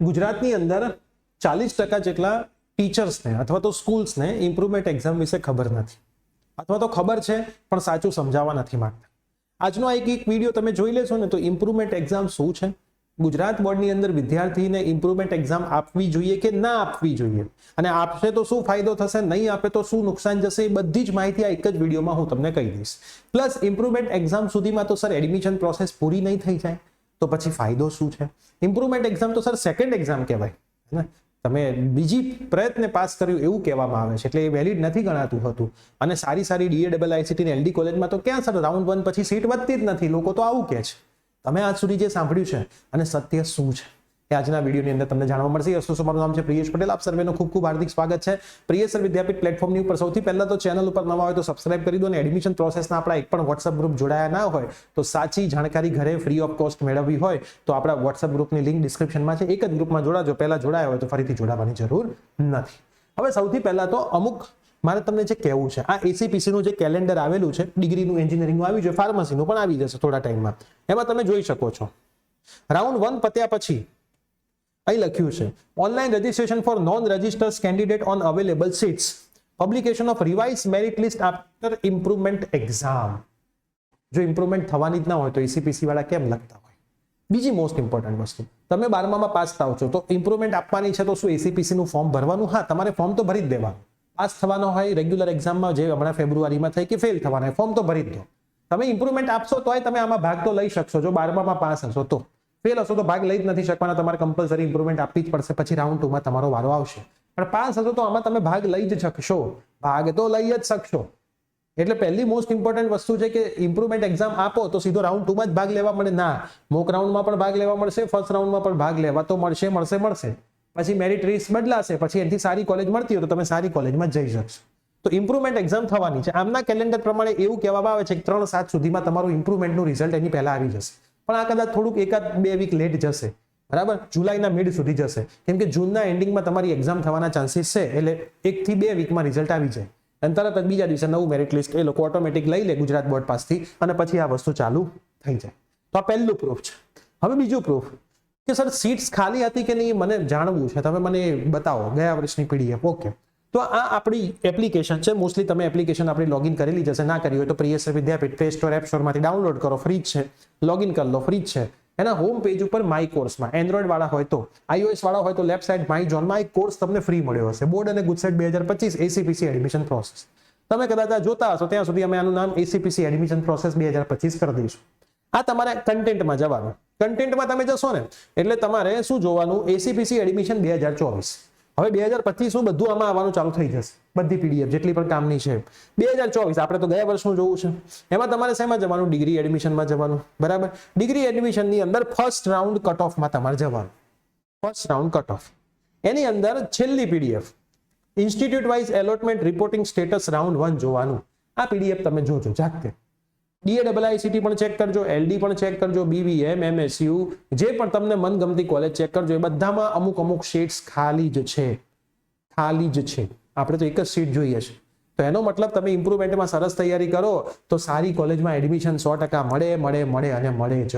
ગુજરાતની અંદર 40% જેટલા ટીચર્સને અથવા તો સ્કૂલ્સને ઇમ્પ્રુવમેન્ટ એક્ઝામ વિશે ખબર નથી, અથવા તો ખબર છે પણ સાચું સમજાવવા નથી માંગતા. આજનો એક વિડીયો તમે જોઈ લેશો ને તો ઇમ્પ્રુવમેન્ટ એક્ઝામ શું છે, ગુજરાત બોર્ડની અંદર વિદ્યાર્થીને ઇમ્પ્રુવમેન્ટ એક્ઝામ આપવી જોઈએ કે ના આપવી જોઈએ, અને આપશે તો શું ફાયદો થશે, નહીં આપે તો શું નુકસાન જશે, એ બધી જ માહિતી આ એક જ વિડીયોમાં હું તમને કહી દઈશ. પ્લસ ઇમ્પ્રુવમેન્ટ એક્ઝામ સુધીમાં તો સર એડમિશન પ્રોસેસ પૂરી નહીં થઈ જાય તો પછી ફાયદો શું છે. ઇમ્પ્રુવમેન્ટ એક્ઝામ તો સર સેકન્ડ એક્ઝામ કહેવાય ને, તમે બીજી પ્રયત્ને પાસ કર્યું એવું કહેવામાં આવે છે, એટલે એ વેલિડ નથી ગણાતું હતું. અને સારી DAIICT ને LD કોલેજમાં તો ક્યાં સર રાઉન્ડ 1 પછી સીટ વધતી જ નથી, લોકો તો આવું કહે છે. તમે આજ સુધી જે સાંભળ્યું છે અને સત્ય શું છે એ આજના વિડીયોની અંદર તમને જાણવા મળશે. અસ્તુ, મારું નામ છે પ્રિયેશ પટેલ. આપ સર્વેનો ખૂબ ખૂબ હાર્દિક સ્વાગત છે પ્રિયેશ વિદ્યાપીઠ પ્લેટફોર્મની ઉપર. સૌથી પહેલા તો ચેનલ ઉપર નવા હોય તો સબસ્ક્રાઇબ કરી દો, અને એડમિશન પ્રોસેસના આપણા એક પણ વોટ્સઅપ ગ્રુપ જોડાયા ના હોય તો સાચી જાણકારી ઘરે ફ્રી ઓફ કોસ્ટ મેળવવી હોય તો આપણા વોટ્સઅપ ગ્રુપની લિંક ડિસ્ક્રિપ્શનમાં છે. એક જ ગ્રુપમાં જોડાજો, પહેલા જોડાયા હોય તો ફરીથી જોડાવાની જરૂર નથી. હવે સૌથી પહેલા તો અમુક મારે તમને જે કહેવું છે, આ એસીપીસીનું જે કેલેન્ડર આવેલું છે, ડિગ્રીનું એન્જિનિયરિંગનું આવી છે, ફાર્મસીનું પણ આવી જશે થોડા ટાઈમમાં. એમાં તમે જોઈ શકો છો રાઉન્ડ 1 પત્યા પછી અહીં લખ્યું છે online registration four non registered candidate on available seats, publication of revise merit list after improvement exam. જો ઇમ્પ્રુવમેન્ટ થવાની જ ના હોય તો એસીપીસી વાળા કેમ લખતા હોય? બીજી મોસ્ટ ઇમ્પોર્ટન્ટ વસ્તુ, તમે 12માં પાસ થાવ છો તો ઇમ્પ્રુવમેન્ટ આપવાની છે તો શું એસીપીસી નું ફોર્મ ભરવાનું? હા, તમારે ફોર્મ તો ભરી જ દેવાનું. પાસ થવાનો હોય રેગ્યુલર એક્ઝામમાં, જે હમણાં ફેબ્રુઆરીમાં થઈ, કે ફેલ થવાના હોય, ફોર્મ તો ભરી જ દો. તમે ઇમ્પ્રુવમેન્ટ આપશો તોય તમે આમાં ભાગ તો લઈ શકશો. જો 12માં પાસ હશો તો, ફેલ હશો તો ભાગ લઈ જ નથી શકવાના. તમારે કમ્પલસરી ઇમ્પ્રુવમેન્ટ આપવી જ પડશે, પછી રાઉન્ડ 2માં તમારો વારો આવશે. પણ પાસ હશો તો આમાં તમે ભાગ લઈ જ શકશો, ભાગ તો લઈ જ શકશો. એટલે પહેલી મોસ્ટ ઇમ્પોર્ટન્ટ વસ્તુ છે કે ઇમ્પ્રુવમેન્ટ એક્ઝામ આપો તો સીધો રાઉન્ડ 2માં જ ભાગ લેવા મળે ના, મોક રાઉન્ડમાં પણ ભાગ લેવા મળશે, ફર્સ્ટ રાઉન્ડમાં પણ ભાગ લેવા તો મળશે. પછી મેરિટ લિસ્ટ બદલાશે, પછી એનાથી સારી કોલેજ મળતી હોય તો તમે સારી કોલેજમાં જઈ શકશો. તો ઇમ્પ્રુવમેન્ટ એક્ઝામ થવાની છે. આમના કેલેન્ડર પ્રમાણે એવું કહેવામાં આવે છે કે 3-7 સુધીમાં તમારું ઇમ્પ્રુવમેન્ટનું રિઝલ્ટ એની પહેલા આવી જશે. પણ આ કદાચ થોડુંક 1-2 વીક લેટ જશે, બરાબર, જુલાઈના મિડ સુધી જશે, કેમ કે જૂનના એન્ડિંગમાં તમારી એક્ઝામ થવાના ચાન્સીસ છે. એટલે 1 થી 2 વીકમાં રિઝલ્ટ આવી જાય અને તરત જ બીજા દિવસે નવું મેરિટ લિસ્ટ એ લોકો ઓટોમેટિક લઈ લે ગુજરાત બોર્ડ પાસથી, અને પછી આ વસ્તુ ચાલુ થઈ જાય. તો આ પહેલું પ્રૂફ છે. હવે બીજું પ્રૂફ કે સર સીટ્સ ખાલી હતી કે નહીં મને જાણવું છે, તમે મને બતાવો ગયા વર્ષની પીડીએફ. ઓકે, તો આ આપણી એપ્લિકેશન છે. મોસ્ટલી તમે એપ્લિકેશન આપણી લોગિન કરેલી જશે, ના કરી હોય તો પ્રિયેશ વિદ્યાપીઠ પ્લે સ્ટોર એપ સ્ટોરમાંથી ડાઉનલોડ કરો, ફ્રી જ છે, લોગિન કરી લો, ફ્રી જ છે. એના હોમ પેજ ઉપર માય કોર્સમાં એન્ડ્રોઈડ વાળા હોય તો, iOS વાળા હોય તો લેફ્ટ સાઈડ માય ઝોનમાં એક કોર્સ તમને ફ્રી મળ્યો હશે, બોર્ડ અને ગુજસેટ 2025 એસીપીસી એડમિશન પ્રોસેસ. તમે કદાચ જોતા હશો, ત્યાં સુધી અમે આનું નામ એસીપીસી એડમિશન પ્રોસેસ 2025 કરી દઈશું. આ તમારે કન્ટેન્ટમાં જવાનું. કન્ટેન્ટમાં તમે જશો ને એટલે તમારે શું જોવાનું? ACPC admission 2024. હવે 2025 બધું આમાં આવવાનું ચાલુ થઈ જશે, બધી પીડીએફ જેટલી પણ કામની છે. 2024 આપણે તો ગયા વર્ષનું જોવું છે. એમાં તમારે શેમાં જવાનું? ડિગ્રી એડમિશનમાં જવાનું, બરાબર. ડિગ્રી એડમિશનની અંદર ફર્સ્ટ રાઉન્ડ કટ ઓફમાં તમારે જવાનું. ફર્સ્ટ રાઉન્ડ કટ ઓફ, એની અંદર છેલ્લી PDF institute wise allotment reporting status round 1 જોવાનું. આ પીડીએફ તમે જોજો જાતે. DAIICT પણ ચેક કરજો, LD પણ ચેક કરજો, BVM, MSU, જે પણ તમને મનગમતી કોલેજ ચેક કરજો. એ બધામાં અમુક સીટ્સ ખાલી જ છે. આપણે તો એક જ સીટ જોઈએ છે. તો એનો મતલબ તમે ઇમ્પ્રુવમેન્ટમાં સરસ તૈયારી કરો તો સારી કોલેજમાં એડમિશન 100% મળે અને મળે જ.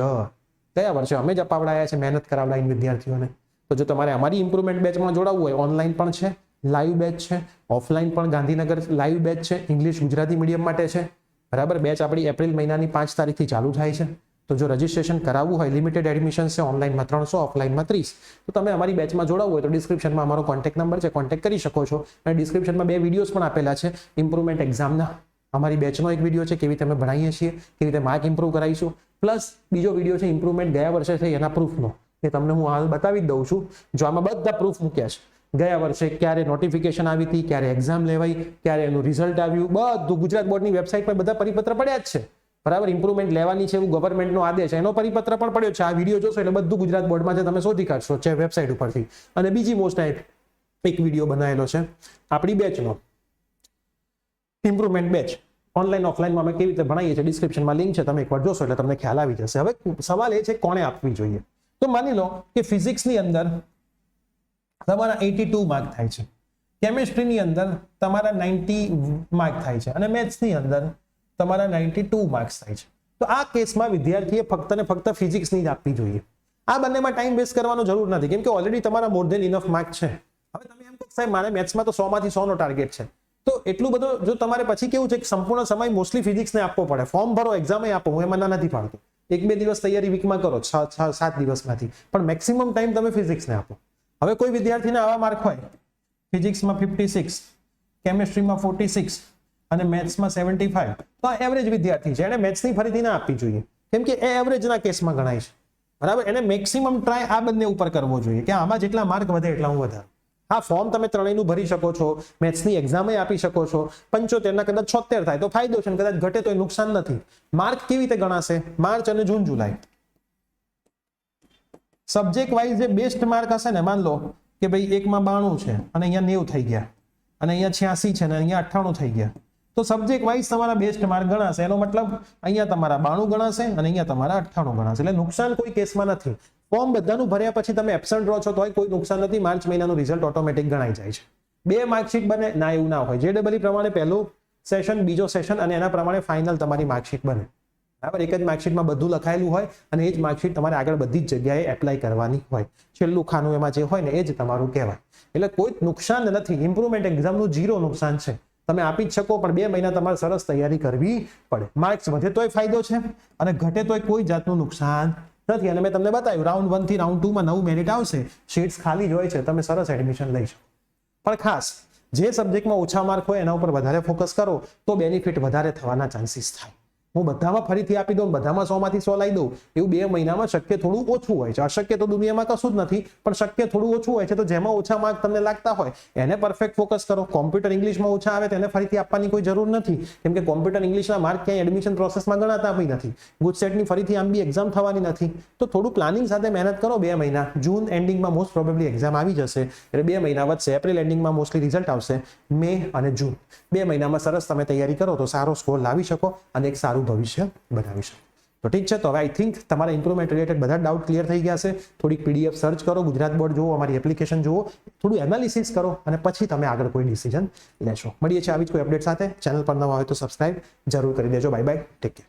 ગયા વર્ષે અમે જ અપાવડાયા છે, મહેનત કરાવડાવીને વિદ્યાર્થીઓને. તો જો તમારે અમારી ઇમ્પ્રુવમેન્ટ બેચમાં જોડાવવું હોય, ઓનલાઈન પણ છે, લાઈવ બેચ છે, ઓફલાઈન પણ ગાંધીનગર લાઈવ બેચ છે, ઇંગ્લિશ ગુજરાતી મીડિયમ માટે છે, બરાબર. બેચ આપણી એપ્રિલ મહિનાની 5 તારીખથી ચાલુ થાય છે. તો જો રજીસ્ટ્રેશન કરાવવું હોય, લિમિટેડ એડમિશન છે, ઓનલાઈનમાં 300, ઓફલાઈનમાં 30, તો તમે અમારી બેચમાં જોડાવવું હોય તો ડિસ્ક્રિપ્શનમાં અમારો કોન્ટેક્ટ નંબર છે, કોન્ટેક્ટ કરી શકો છો. અને ડિસ્ક્રિપ્શનમાં 2 વિડીયોઝ પણ આપેલા છે ઇમ્પ્રુવમેન્ટ એક્ઝામના. અમારી બેચનો એક વિડીયો છે, કેવી રીતે અમે ભણાવીએ છીએ, કેવી રીતે માર્ક ઇમ્પ્રુવ કરાવીશું, પ્લસ બીજો વિડીયો છે ઇમ્પ્રુવમેન્ટ ગયા વર્ષે થઈ એના પ્રૂફનો, એ તમને હું હાલ બતાવી જ દઉં છું. જો આમાં બધા પ્રૂફ મૂક્યા છે, ગયા વર્ષે ક્યારે નોટિફિકેશન આવી હતી, ક્યારે એક્ઝામ લેવાઈ, ક્યારે એનું રિઝલ્ટ આવ્યું, બધું ગુજરાત બોર્ડની વેબસાઇટ પર બધા પરિપત્ર પડ્યા જ છે, બરાબર. ઇમ્પ્રુવમેન્ટ લેવાની છે એવું ગવર્મેન્ટનો આદેશ, એનો પરિપત્ર પણ પડ્યો છે. આ વિડીયો જોશો એટલે બધું ગુજરાત બોર્ડમાં છે, તમે શોધી કાઢશો છે વેબસાઇટ ઉપરથી. અને બીજી મોસ્ટ એક વિડીયો બનાવેલો છે આપણી બેચનો, ઇમ્પ્રુવમેન્ટ બેચ ઓનલાઈન ઓફલાઈનમાં અમે કેવી રીતે ભણાવીએ છીએ, ડિસ્ક્રિપ્શનમાં લિંક છે, તમે એકવાર જોશો એટલે તમને ખ્યાલ આવી જશે. હવે સવાલ એ છે કોણે આપવી જોઈએ? તો માની લો કે ફિઝિક્સની અંદર તમારા 82 માર્ક થાય છે, કેમિસ્ટ્રીની અંદર તમારા 90 માર્ક થાય છે, અને મેથ્સની અંદર તમારા 92 માર્ક્સ થાય છે. તો આ કેસમાં વિદ્યાર્થીએ ફક્ત ને ફક્ત ફિઝિક્સની જ આપવી જોઈએ. આ બંનેમાં ટાઈમ વેસ્ટ કરવાનો જરૂર નથી, કેમ કે ઓલરેડી તમારા મોર દેન ઇનફ માર્ક છે. હવે તમે એમ કહો સાહેબ મારે મેથ્સમાં તો 100 માંથી 100 નો ટાર્ગેટ છે, તો એટલું બધું જો તમારે પછી કેવું છે કે સંપૂર્ણ સમય મોસ્ટલી ફિઝિક્સને આપવો પડે. ફોર્મ ભરો, એક્ઝામ આપો, હું એમાં નથી પાડતો. 1-2 દિવસ તૈયારી વીકમાં કરો, 6-7 દિવસમાંથી, પણ મેક્સિમમ ટાઈમ તમે ફિઝિક્સને આપો. હવે કોઈ વિદ્યાર્થીને આવા માર્ક હોય, ફિઝિક્સમાં 56, કેમિસ્ટ્રીમાં 46 અને મેથ્સમાં 75, તો આ એવરેજ વિદ્યાર્થી છે. એને મેથ્સની ફરીથી ના આપવી જોઈએ, કેમ કે એ એવરેજના કેસમાં ગણાય છે. બરાબર, એને મેક્સિમમ ટ્રાય આ બંને ઉપર કરવો જોઈએ કે આમાં જેટલા માર્ક વધે એટલા હું વધારું. હા, ફોર્મ તમે ત્રણેયનું ભરી શકો છો, મેથ્સની એક્ઝામ આપી શકો છો. 75 ના કદાચ 76 થાય તો ફાયદો છે, કદાચ ઘટે તો નુકસાન નથી. માર્ક કેવી રીતે ગણાશે? માર્ચ અને જૂન જુલાઈ સબ્જેક્ટ વાઇઝ જે બેસ્ટ માર્ક હશે ને, માન લો કે ભાઈ એકમાં 92 છે અને અહીંયા 90 થઈ ગયા, અને અહીંયા 86 છે અને અહીંયા 98 થઈ ગયા, તો સબ્જેક્ટ વાઇઝ તમારા બેસ્ટ માર્ક ગણાશે. એનો મતલબ અહીંયા તમારા 92 ગણાશે અને અહીંયા તમારા 98 ગણાશે. એટલે નુકસાન કોઈ કેસમાં નથી. ફોર્મ બધાનું ભર્યા પછી તમે એબસન્ટ રહો છો તોય કોઈ નુકસાન નથી. માર્ચ મહિનાનું રિઝલ્ટ ઓટોમેટિક ગણાઈ જાય છે. 2 માર્કશીટ બને ના, એવું ના હોય. JEE પ્રમાણે પહેલું સેશન, બીજો સેશન અને એના પ્રમાણે ફાઇનલ તમારી માર્કશીટ બને. બરાબર, એક જ માર્કશીટમાં બધું લખાયેલું હોય અને એ જ માર્કશીટ તમારે આગળ બધી જ જગ્યાએ એપ્લાય કરવાની હોય. છેલ્લું ખાનું એમાં જે હોય ને એ જ તમારું કહેવાય. એટલે કોઈ નુકસાન નથી. ઇમ્પ્રુવમેન્ટ એક્ઝામનું 0 નુકસાન છે. તમે આપી જ શકો, પણ 2 મહિના તમારે સરસ તૈયારી કરવી પડે. માર્ક્સ વધે તોય ફાયદો છે અને ઘટે તોય કોઈ જાતનું નુકસાન નથી. અને મેં તમને બતાવ્યું રાઉન્ડ 1 થી રાઉન્ડ 2 માં નવું મેરિટ આવશે, સીટ્સ ખાલી જ હોય છે, તમે સરસ એડમિશન લઈ શકો. પણ ખાસ જે સબ્જેક્ટમાં ઓછા માર્ક હોય એના ઉપર વધારે ફોકસ કરો તો બેનિફિટ વધારે થવાના ચાન્સીસ થાય. હું બધામાં ફરીથી આપી દઉં, બધામાં 100 માંથી 100 લાવી દઉં, એવું 2 મહિનામાં શક્ય થોડું ઓછું હોય છે. અશક્ય તો દુનિયામાં કશું જ નથી, પણ શક્ય થોડું ઓછું હોય છે. તો જેમાં ઓછા માર્ક તમને લાગતા હોય એને પરફેક્ટ ફોકસ કરો. કોમ્પ્યુટર ઇંગ્લિશમાં ઓછા આવે તેને ફરીથી આપવાની કોઈ જરૂર નથી, કેમ કે કોમ્પ્યુટર ઇંગ્લિશના માર્ક ક્યાંય એડમિશન પ્રોસેસમાં ગણાતા બી નથી. ગુજસેટની ફરીથી આમ બી એક્ઝામ થવાની નથી. તો થોડું પ્લાનિંગ સાથે મહેનત કરો. 2 મહિના, જૂન એન્ડિંગમાં મોસ્ટ પ્રોબેબલી એક્ઝામ આવી જશે, એટલે 2 મહિના વધશે. એપ્રિલ એન્ડિંગમાં મોસ્ટલી રિઝલ્ટ આવશે. મે અને જૂન 2 મહિનામાં સરસ તમે તૈયારી કરો તો સારો સ્કોર લાવી શકો અને એક સારું ભવિષ્ય બનાવી શકો. તો ઠીક છે, તો હવે આઈ થિંક તમારા ઇમ્પ્રુવમેન્ટ રિલેટેડ બધા ડાઉટ ક્લિયર થઈ ગયા છે. થોડીક PDF સર્ચ કરો, ગુજરાત બોર્ડ જુઓ, અમારી એપ્લિકેશન જુઓ, થોડું એનાલિસિસ કરો અને પછી તમે આગળ કોઈ ડિસિઝન લેશો. મળીએ છીએ આવી જ કોઈ અપડેટ સાથે. ચેનલ પર નવા હોય તો સબસ્ક્રાઇબ જરૂર કરી દેજો. Bye bye, take care.